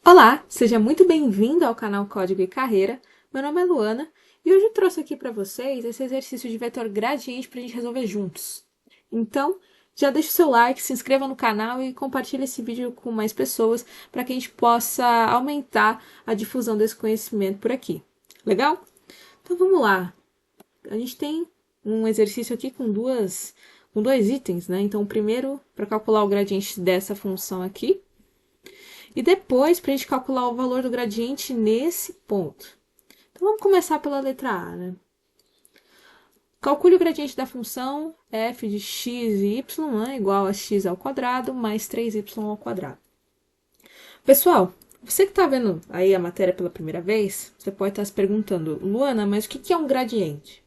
Olá, seja muito bem-vindo ao canal Código e Carreira. Meu nome é Luana e hoje eu trouxe aqui para vocês esse exercício de vetor gradiente para a gente resolver juntos. Então, já deixa o seu like, se inscreva no canal e compartilhe esse vídeo com mais pessoas para que a gente possa aumentar a difusão desse conhecimento por aqui. Legal? Então vamos lá. A gente tem um exercício aqui com dois itens, né? Então, o primeiro, para calcular o gradiente dessa função aqui, e depois, para a gente calcular o valor do gradiente nesse ponto. Então, vamos começar pela letra A, né? Calcule o gradiente da função f de x e y, né, igual a x ao quadrado mais 3y ao quadrado. Pessoal, você que está vendo aí a matéria pela primeira vez, você pode estar se perguntando, Luana, mas o que é um gradiente?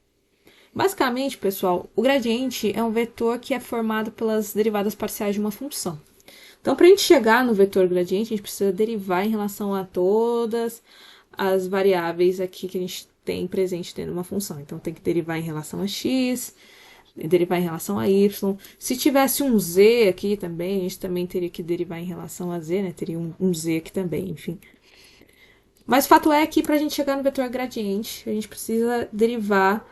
Basicamente, pessoal, o gradiente é um vetor que é formado pelas derivadas parciais de uma função. Então, para a gente chegar no vetor gradiente, a gente precisa derivar em relação a todas as variáveis aqui que a gente tem presente dentro de uma função. Então, tem que derivar em relação a x, derivar em relação a y. Se tivesse um z aqui também, a gente também teria que derivar em relação a z, né? Teria um z aqui também, enfim. Mas o fato é que para a gente chegar no vetor gradiente, a gente precisa derivar,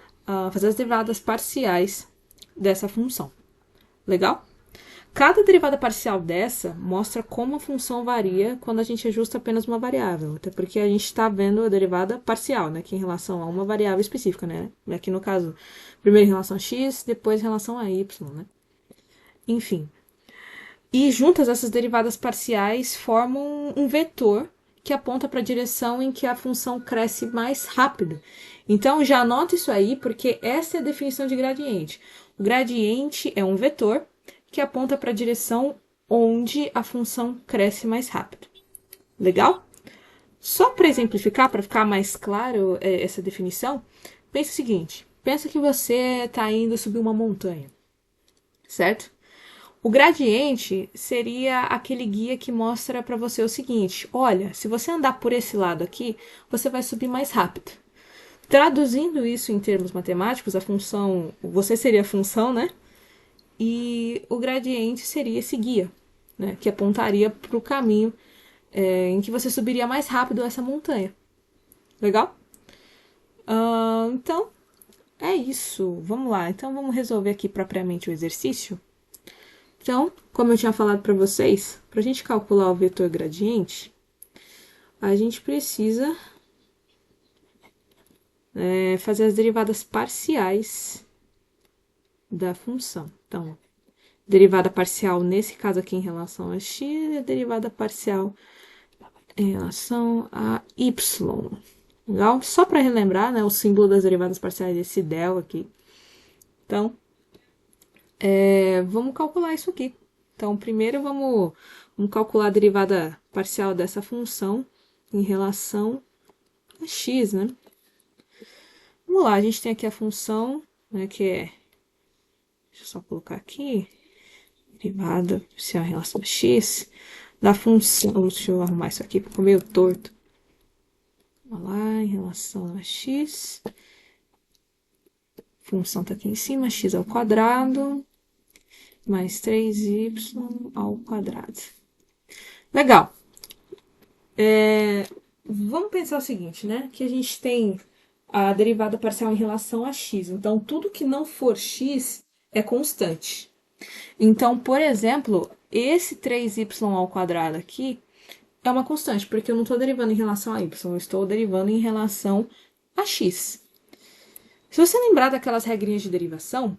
fazer as derivadas parciais dessa função. Legal? Cada derivada parcial dessa mostra como a função varia quando a gente ajusta apenas uma variável. Até porque a gente está vendo a derivada parcial, né? Que é em relação a uma variável específica, né? Aqui no caso, primeiro em relação a x, depois em relação a y, né? Enfim. E juntas essas derivadas parciais formam um vetor que aponta para a direção em que a função cresce mais rápido. Então já anota isso aí, porque essa é a definição de gradiente. O gradiente é um vetor que aponta para a direção onde a função cresce mais rápido. Legal? Só para exemplificar, para ficar mais claro essa definição, pense o seguinte: pensa que você está indo subir uma montanha, certo? O gradiente seria aquele guia que mostra para você o seguinte: olha, se você andar por esse lado aqui, você vai subir mais rápido. Traduzindo isso em termos matemáticos, a função, você seria a função, né? E o gradiente seria esse guia, né? Que apontaria para o caminho em que você subiria mais rápido essa montanha. Legal? Então, é isso. Vamos lá. Então, vamos resolver aqui propriamente o exercício. Então, como eu tinha falado para vocês, para a gente calcular o vetor gradiente, a gente precisa fazer as derivadas parciais da função. Então, derivada parcial nesse caso aqui em relação a x e a derivada parcial em relação a y. Legal? Só para relembrar, né, o símbolo das derivadas parciais é esse del aqui. Então, vamos calcular isso aqui. Então, primeiro vamos calcular a derivada parcial dessa função em relação a x, né? Vamos lá, a gente tem aqui a função, né, que é... Deixa eu só colocar aqui. Derivada parcial em relação a x da função... Deixa eu arrumar isso aqui, porque ficou meio torto. Vamos lá, em relação a x. A função está aqui em cima, x ao quadrado mais 3y ao quadrado. Legal. Vamos pensar o seguinte, né? Que a gente tem a derivada parcial em relação a x. Então, tudo que não for x é constante. Então, por exemplo, esse 3y ao quadrado aqui é uma constante, porque eu não estou derivando em relação a y, eu estou derivando em relação a x. Se você lembrar daquelas regrinhas de derivação,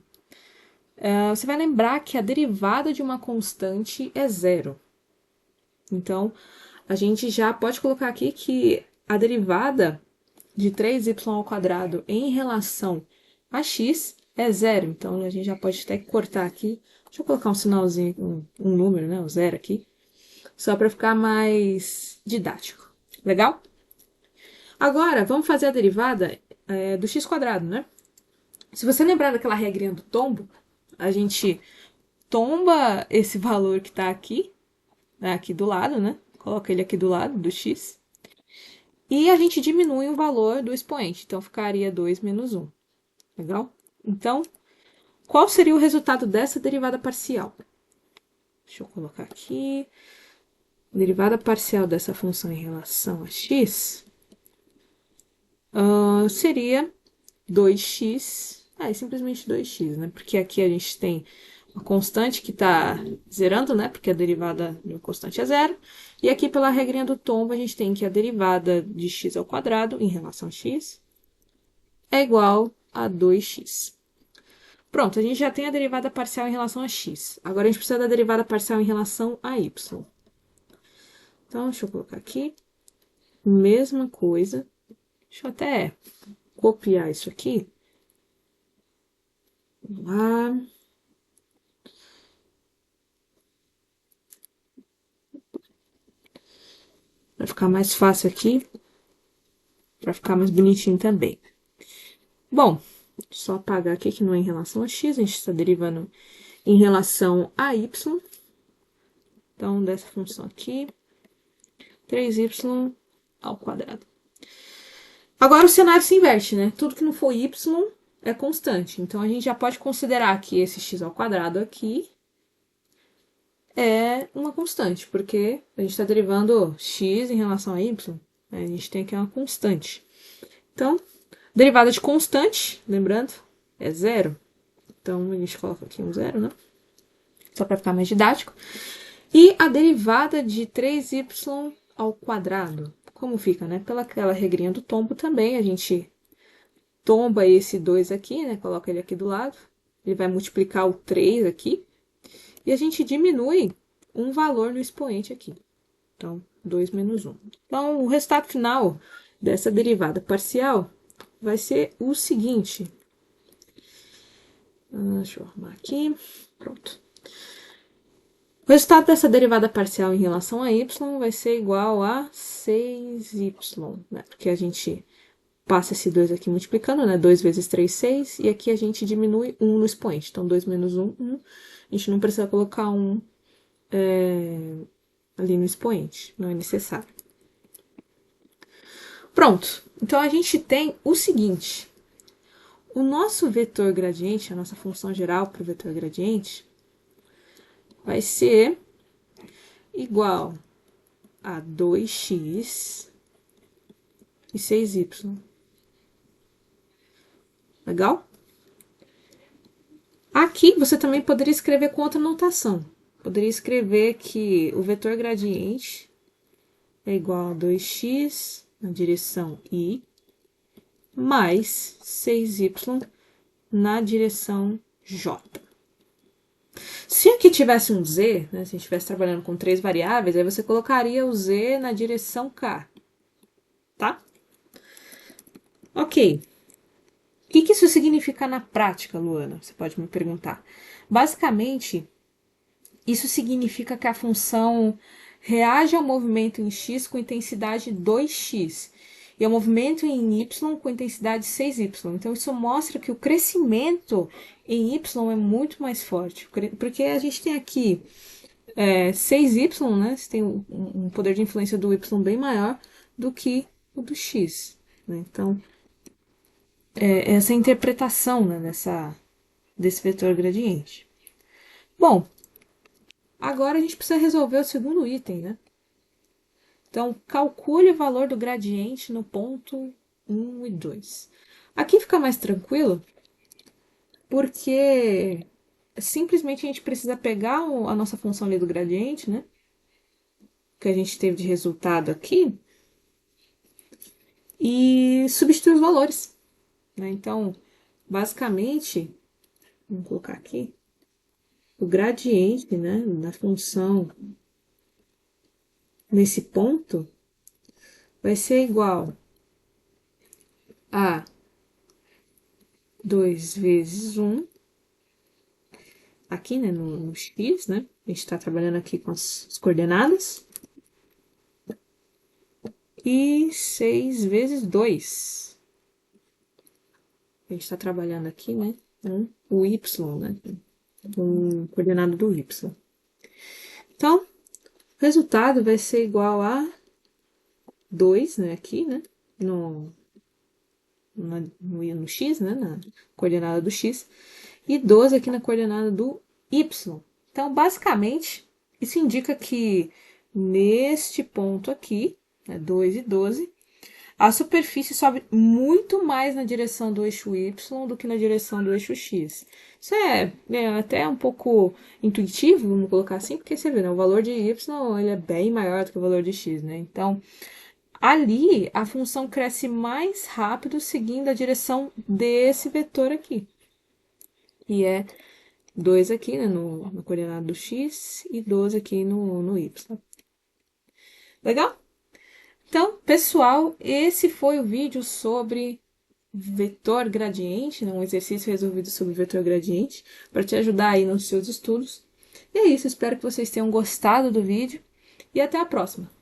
você vai lembrar que a derivada de uma constante é zero. Então, a gente já pode colocar aqui que a derivada de 3y ao quadrado em relação a x é zero. Então, a gente já pode até cortar aqui. Deixa eu colocar um sinalzinho, um número, né? O zero aqui. Só para ficar mais didático. Legal? Agora, vamos fazer a derivada do x quadrado, né? Se você lembrar daquela regrinha do tombo, a gente tomba esse valor que está aqui, aqui do lado, né? Coloca ele aqui do lado do x. E a gente diminui o valor do expoente. Então, ficaria 2 menos 1. Legal? Então, qual seria o resultado dessa derivada parcial? Deixa eu colocar aqui. derivada parcial dessa função em relação a x seria 2x, simplesmente 2x, né? Porque aqui a gente tem uma constante que está zerando, né? Porque a derivada de uma constante é zero. E aqui, pela regrinha do tombo, a gente tem que a derivada de x ao quadrado em relação a x é igual a 2x. Pronto, a gente já tem a derivada parcial em relação a x. Agora a gente precisa da derivada parcial em relação a y. Então, deixa eu colocar aqui. Mesma coisa. Deixa eu até copiar isso aqui. Vamos lá. Vai ficar mais fácil aqui. Para ficar mais bonitinho também. Bom, só apagar aqui que não é em relação a x. A gente está derivando em relação a y. Então, dessa função aqui. 3y ao quadrado. Agora o cenário se inverte, né? Tudo que não for y é constante. Então, a gente já pode considerar que esse x ao quadrado aqui é uma constante, porque a gente está derivando x em relação a y. Né? A gente tem aqui uma constante. Então, derivada de constante, lembrando, é zero. Então, a gente coloca aqui um zero, né? Só para ficar mais didático. E a derivada de 3y ao quadrado. Como fica, né? Pelaquela regrinha do tombo também, a gente tomba esse 2 aqui, né? Coloca ele aqui do lado. Ele vai multiplicar o 3 aqui. E a gente diminui um valor no expoente aqui. Então, 2 menos 1. Então, o resultado final dessa derivada parcial vai ser o seguinte. Deixa eu arrumar aqui. Pronto. O resultado dessa derivada parcial em relação a y vai ser igual a 6y, né? Porque a gente passa esse 2 aqui multiplicando, né? 2 vezes 3, 6. E aqui a gente diminui 1 no expoente. Então, 2 menos 1, 1. A gente não precisa colocar 1 ali no expoente. Não é necessário. Pronto. Então, a gente tem o seguinte. O nosso vetor gradiente, a nossa função geral para o vetor gradiente, vai ser igual a 2x e 6y. Legal? Aqui você também poderia escrever com outra notação. Poderia escrever que o vetor gradiente é igual a 2x na direção y mais 6y na direção j. Se aqui tivesse um z, né, se a gente estivesse trabalhando com 3 variáveis, aí você colocaria o z na direção k. Tá? Ok. O que isso significa na prática, Luana? Você pode me perguntar. Basicamente, isso significa que a função reage ao movimento em x com intensidade 2x e ao movimento em y com intensidade 6y. Então, isso mostra que o crescimento em y é muito mais forte, porque a gente tem aqui 6y, né? Você tem um poder de influência do y bem maior do que o do x. Né? Então, essa interpretação, né, desse vetor gradiente. Bom, agora a gente precisa resolver o segundo item, né? Então, calcule o valor do gradiente no ponto 1 e 2. Aqui fica mais tranquilo, porque simplesmente a gente precisa pegar a nossa função ali do gradiente, né? Que a gente teve de resultado aqui, e substituir os valores. Né? Então, basicamente, vamos colocar aqui, o gradiente, né, da função nesse ponto vai ser igual a 2 vezes 1, aqui, né, no x, né, a gente está trabalhando aqui com as coordenadas, e 6 vezes 2. A gente está trabalhando aqui, né, com o y, né, com a coordenada do y. Então, o resultado vai ser igual a 2, né, aqui, né, no x, né, na coordenada do x, e 12 aqui na coordenada do y. Então, basicamente, isso indica que neste ponto aqui, 2 e 12, a superfície sobe muito mais na direção do eixo Y do que na direção do eixo X. Isso é até um pouco intuitivo, vamos colocar assim, porque você vê, né, o valor de Y ele é bem maior do que o valor de X, né? Então, ali a função cresce mais rápido seguindo a direção desse vetor aqui. E é 2 aqui, né, no coordenado do X e 12 aqui no Y. Legal? Então, pessoal, esse foi o vídeo sobre vetor gradiente, né? Um exercício resolvido sobre vetor gradiente, para te ajudar aí nos seus estudos. E é isso, espero que vocês tenham gostado do vídeo e até a próxima!